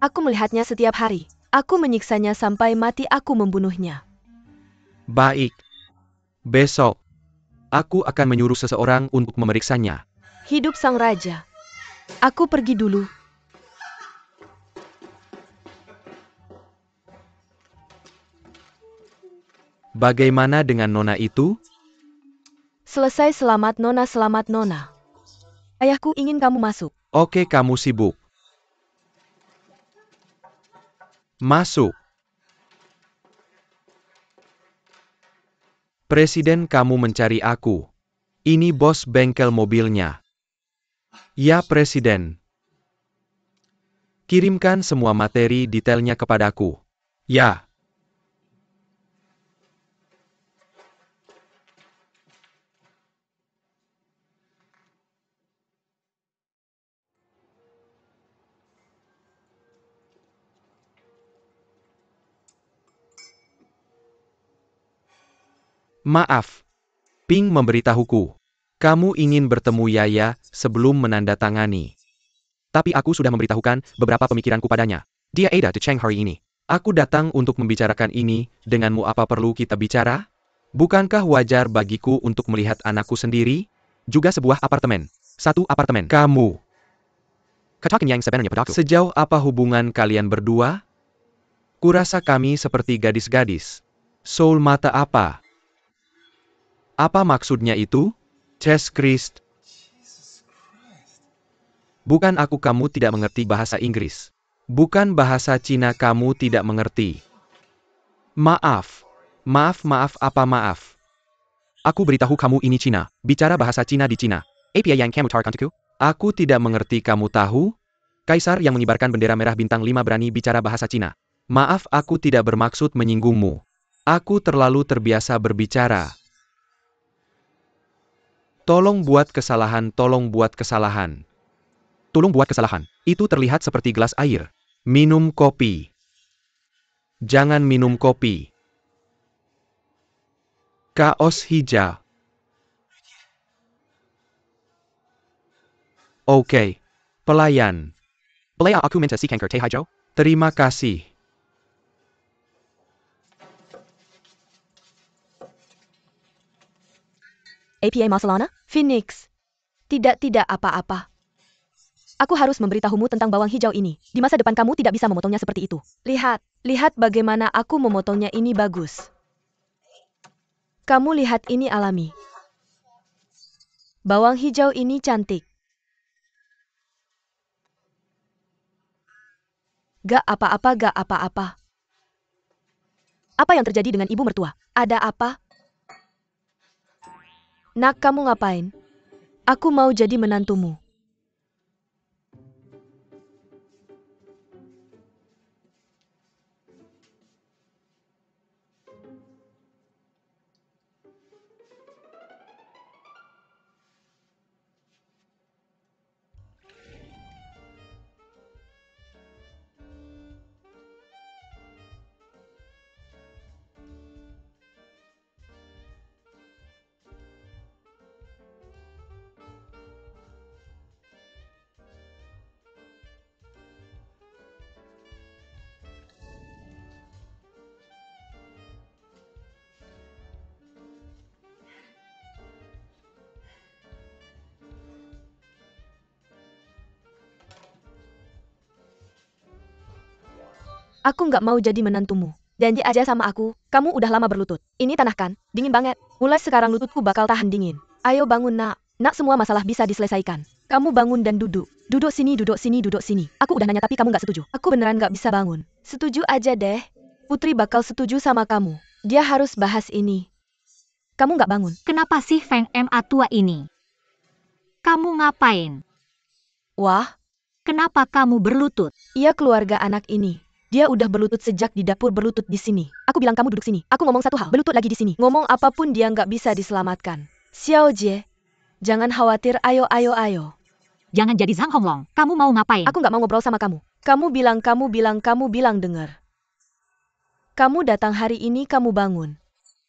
Aku melihatnya setiap hari. Aku menyiksanya sampai mati, aku membunuhnya. Baik. Besok, aku akan menyuruh seseorang untuk memeriksanya. Hidup sang raja. Aku pergi dulu. Bagaimana dengan nona itu? Selesai, selamat nona, selamat nona. Ayahku ingin kamu masuk. Oke, kamu sibuk. Masuk. Presiden, kamu mencari aku. Ini bos bengkel mobilnya. Ya, Presiden. Kirimkan semua materi detailnya kepadaku. Ya. Maaf. Ping memberitahuku. Kamu ingin bertemu Yaya sebelum menandatangani. Tapi aku sudah memberitahukan beberapa pemikiranku padanya. Dia ada di Cheng hari ini. Aku datang untuk membicarakan ini denganmu. Apa perlu kita bicara? Bukankah wajar bagiku untuk melihat anakku sendiri? Juga sebuah apartemen. Satu apartemen. Kamu. Katakan yang sebenarnya padaku. Sejauh apa hubungan kalian berdua? Kurasa kami seperti gadis-gadis. Soul mata apa? Apa maksudnya itu? Ches Christ. Bukan aku kamu tidak mengerti bahasa Inggris. Bukan bahasa Cina kamu tidak mengerti. Maaf. Maaf apa maaf? Aku beritahu kamu ini Cina. Bicara bahasa Cina di Cina. Apa yang kamu tawarkanku? Aku tidak mengerti kamu tahu? Kaisar yang mengibarkan bendera merah bintang 5 berani bicara bahasa Cina. Maaf aku tidak bermaksud menyinggungmu. Aku terlalu terbiasa berbicara. Tolong buat kesalahan, tolong buat kesalahan. Tolong buat kesalahan. Itu terlihat seperti gelas air. Minum kopi. Jangan minum kopi. Kaos hijau. Oke. Pelayan. Boleh aku minta si kanker teh hijau? Terima kasih. APA Barcelona? Phoenix. Tidak apa-apa. Aku harus memberitahumu tentang bawang hijau ini. Di masa depan kamu tidak bisa memotongnya seperti itu. Lihat bagaimana aku memotongnya ini bagus. Kamu lihat ini alami. Bawang hijau ini cantik. Gak apa-apa. Apa yang terjadi dengan ibu mertua? Ada apa? Nak, kamu ngapain? Aku mau jadi menantumu. Aku nggak mau jadi menantumu. Janji aja sama aku, kamu udah lama berlutut. Ini tanah kan, dingin banget. Mulai sekarang lututku bakal tahan dingin. Ayo bangun nak. Nak, semua masalah bisa diselesaikan. Kamu bangun dan duduk. Duduk sini. Aku udah nanya tapi kamu nggak setuju. Aku beneran nggak bisa bangun. Setuju aja deh. Putri bakal setuju sama kamu. Dia harus bahas ini. Kamu nggak bangun. Kenapa sih Feng Ma tua ini? Kamu ngapain? Wah, Kenapa kamu berlutut? ia keluarga anak ini. Dia udah berlutut sejak di dapur berlutut di sini. Aku bilang kamu duduk sini. Aku ngomong satu hal, berlutut lagi di sini. Ngomong apapun dia nggak bisa diselamatkan. Xiao Jie, jangan khawatir, ayo. Jangan jadi Zhang Honglong. Kamu mau ngapain? Aku nggak mau ngobrol sama kamu. Kamu bilang dengar. Kamu datang hari ini, kamu bangun.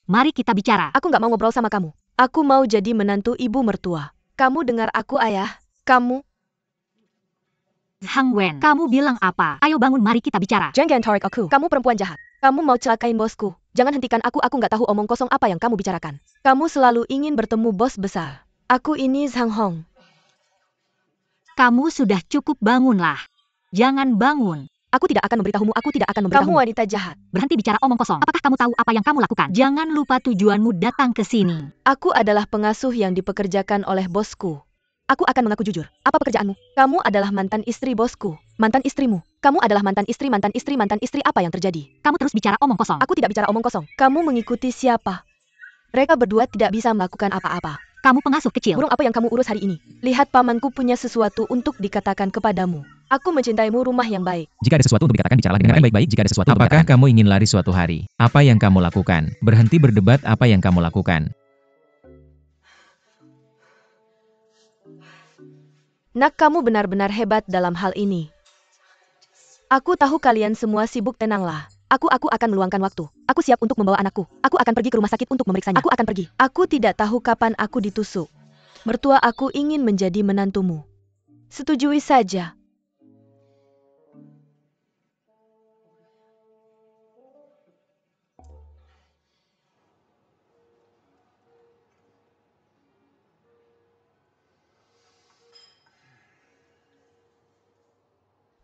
Mari kita bicara. Aku nggak mau ngobrol sama kamu. Aku mau jadi menantu ibu mertua. Kamu dengar aku, ayah. Kamu. Hang Wen, kamu bilang apa? Ayo bangun, mari kita bicara. Jangan tarik aku. Kamu perempuan jahat. Kamu mau celakain bosku. Jangan hentikan aku nggak tahu omong kosong apa yang kamu bicarakan. Kamu selalu ingin bertemu bos besar. Aku ini Zhang Hong. Kamu sudah cukup, bangunlah. Jangan bangun. Aku tidak akan memberitahumu, Kamu wanita jahat. Berhenti bicara omong kosong. Apakah kamu tahu apa yang kamu lakukan? Jangan lupa tujuanmu datang ke sini. Aku adalah pengasuh yang dipekerjakan oleh bosku. Aku akan mengaku jujur. Apa pekerjaanmu? Kamu adalah mantan istri bosku. Mantan istrimu. Kamu adalah mantan istri. Apa yang terjadi? Kamu terus bicara omong kosong. Aku tidak bicara omong kosong. Kamu mengikuti siapa? Mereka berdua tidak bisa melakukan apa-apa. Kamu pengasuh kecil. Burung apa yang kamu urus hari ini? Lihat, pamanku punya sesuatu untuk dikatakan kepadamu. Aku mencintaimu, rumah yang baik. Jika ada sesuatu untuk dikatakan, bicaralah dengan baik-baik. Jika ada sesuatu, apakah kamu ingin lari suatu hari? Apa yang kamu lakukan? Berhenti berdebat, apa yang kamu lakukan? Nak, kamu benar-benar hebat dalam hal ini. Aku tahu kalian semua sibuk, tenanglah. Aku akan meluangkan waktu. Aku siap untuk membawa anakku. Aku akan pergi ke rumah sakit untuk memeriksanya. Aku akan pergi. Aku tidak tahu kapan aku ditusuk. Mertua aku ingin menjadi menantumu. Setujui saja.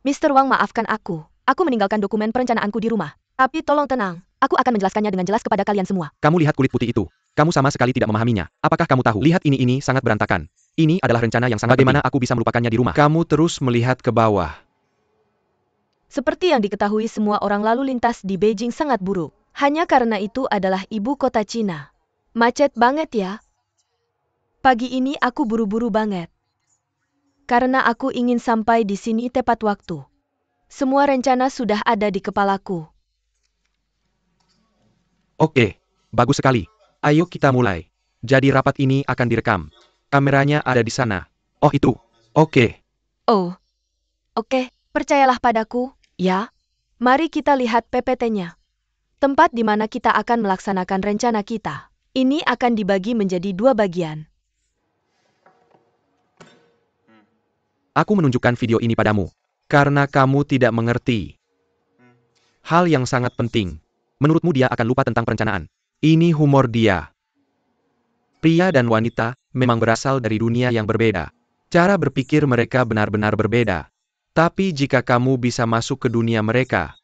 Mr. Wang, maafkan aku. Aku meninggalkan dokumen perencanaanku di rumah. Tapi tolong tenang. Aku akan menjelaskannya dengan jelas kepada kalian semua. Kamu lihat kulit putih itu. Kamu sama sekali tidak memahaminya. Apakah kamu tahu? Lihat ini sangat berantakan. Ini adalah rencana yang sangat bagaimana aku bisa melupakannya di rumah. Kamu terus melihat ke bawah. Seperti yang diketahui semua orang, lalu lintas di Beijing sangat buruk. Hanya karena itu adalah ibu kota Cina. Macet banget ya. Pagi ini aku buru-buru banget. Karena aku ingin sampai di sini tepat waktu. Semua rencana sudah ada di kepalaku. Oke, bagus sekali. Ayo kita mulai. Jadi rapat ini akan direkam. Kameranya ada di sana. Oh itu. Oke. Oh. Oke, percayalah padaku, ya. Mari kita lihat PPT-nya. Tempat di mana kita akan melaksanakan rencana kita. Ini akan dibagi menjadi 2 bagian. Aku menunjukkan video ini padamu. Karena kamu tidak mengerti. Hal yang sangat penting. Menurutmu dia akan lupa tentang perencanaan. Ini humor dia. Pria dan wanita memang berasal dari dunia yang berbeda. Cara berpikir mereka benar-benar berbeda. Tapi jika kamu bisa masuk ke dunia mereka,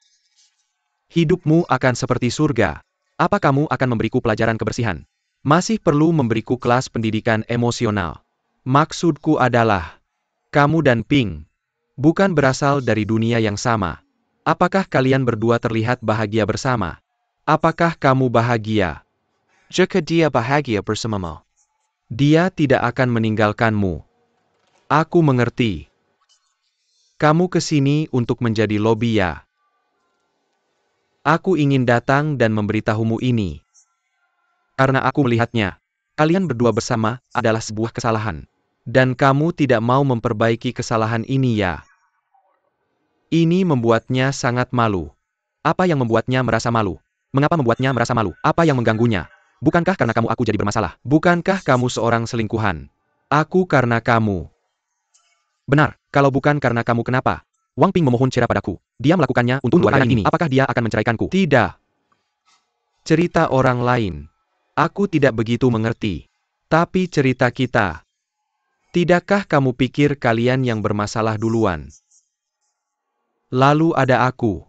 hidupmu akan seperti surga. Apa kamu akan memberiku pelajaran kebersihan? Masih perlu memberiku kelas pendidikan emosional. Maksudku adalah, kamu dan Ping bukan berasal dari dunia yang sama. Apakah kalian berdua terlihat bahagia bersama? Apakah kamu bahagia? Jika dia bahagia bersamamu, dia tidak akan meninggalkanmu. Aku mengerti. Kamu ke sini untuk menjadi lobby ya. Aku ingin datang dan memberitahumu ini. Karena aku melihatnya, kalian berdua bersama adalah sebuah kesalahan. Dan kamu tidak mau memperbaiki kesalahan ini ya. Ini membuatnya sangat malu. Apa yang membuatnya merasa malu? Mengapa membuatnya merasa malu? Apa yang mengganggunya? Bukankah karena kamu aku jadi bermasalah? Bukankah kamu seorang selingkuhan? Aku karena kamu. Benar, kalau bukan karena kamu kenapa? Wang Ping memohon cerai padaku. Dia melakukannya untuk anak ini. Apakah dia akan menceraikanku? Tidak. Cerita orang lain. Aku tidak begitu mengerti. Tapi cerita kita. Tidakkah kamu pikir kalian yang bermasalah duluan? Lalu ada aku.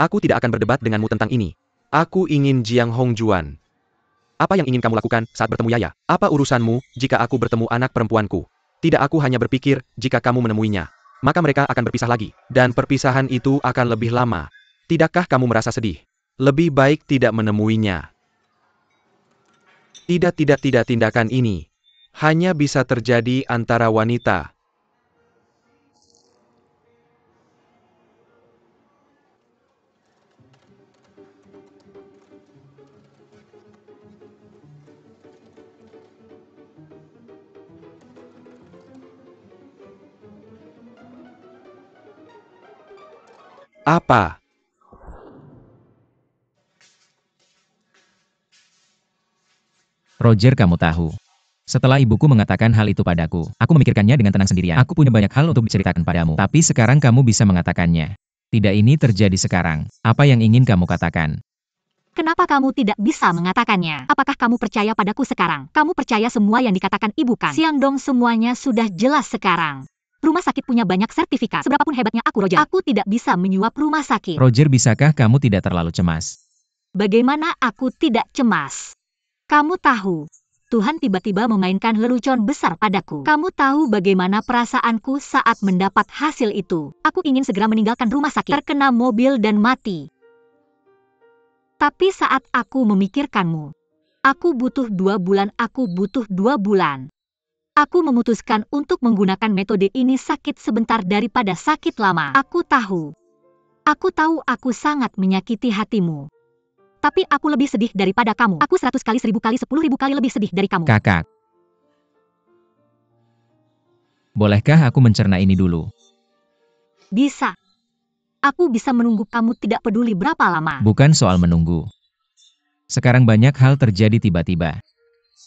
Aku tidak akan berdebat denganmu tentang ini. Aku ingin Jiang Hongjuan. Apa yang ingin kamu lakukan saat bertemu Yaya? Apa urusanmu jika aku bertemu anak perempuanku? Tidak, aku hanya berpikir jika kamu menemuinya, maka mereka akan berpisah lagi. Dan perpisahan itu akan lebih lama. Tidakkah kamu merasa sedih? Lebih baik tidak menemuinya. Tidak, tindakan ini hanya bisa terjadi antara wanita. Apa? Roger, kamu tahu. Setelah ibuku mengatakan hal itu padaku, aku memikirkannya dengan tenang sendirian. Aku punya banyak hal untuk diceritakan padamu. Tapi sekarang kamu bisa mengatakannya. Tidak, ini terjadi sekarang. Apa yang ingin kamu katakan? Kenapa kamu tidak bisa mengatakannya? Apakah kamu percaya padaku sekarang? Kamu percaya semua yang dikatakan ibu kan? Siang dong, semuanya sudah jelas sekarang. Rumah sakit punya banyak sertifikat. Seberapapun hebatnya aku, Roger, aku tidak bisa menyuap rumah sakit. Roger, bisakah kamu tidak terlalu cemas? Bagaimana aku tidak cemas? Kamu tahu, Tuhan tiba-tiba memainkan lelucon besar padaku. Kamu tahu bagaimana perasaanku saat mendapat hasil itu. Aku ingin segera meninggalkan rumah sakit, terkena mobil dan mati. Tapi saat aku memikirkanmu, aku butuh 2 bulan, aku butuh 2 bulan. Aku memutuskan untuk menggunakan metode ini, sakit sebentar daripada sakit lama. Aku tahu aku sangat menyakiti hatimu. Tapi aku lebih sedih daripada kamu. Aku 100 kali, 1000 kali, 10.000 kali lebih sedih dari kamu. Kakak. Bolehkah aku mencerna ini dulu? Bisa. Aku bisa menunggu kamu tidak peduli berapa lama. Bukan soal menunggu. Sekarang banyak hal terjadi tiba-tiba.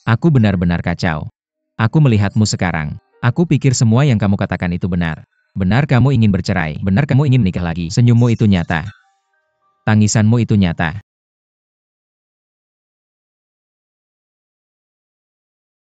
Aku benar-benar kacau. Aku melihatmu sekarang. Aku pikir semua yang kamu katakan itu benar. Benar kamu ingin bercerai. Benar kamu ingin menikah lagi. Senyummu itu nyata. Tangisanmu itu nyata.